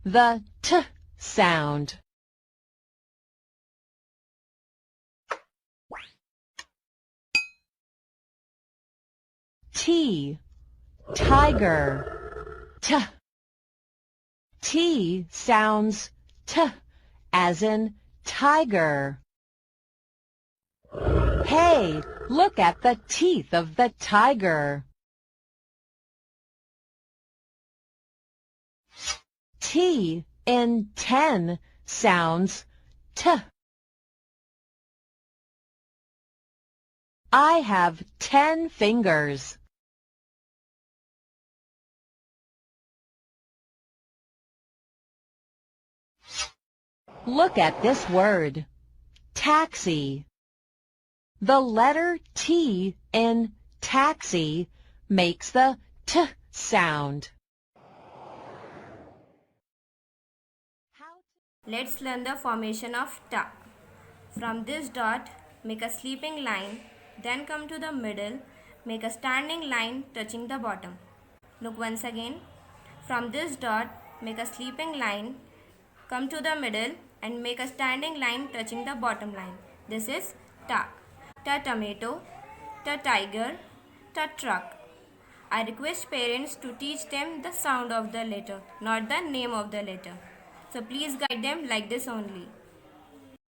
the T sound. T, tiger, T. T sounds T as in tiger. Hey, look at the teeth of the tiger. T in 10 sounds T. I have 10 fingers. Look at this word, taxi. The letter T in taxi makes the T sound. Let's learn the formation of ta. From this dot, make a sleeping line, then come to the middle, make a standing line touching the bottom. Look once again. From this dot, make a sleeping line, come to the middle and make a standing line touching the bottom line. This is ta. Ta tomato, ta tiger, ta truck. I request parents to teach them the sound of the letter, not the name of the letter. So please guide them like this only.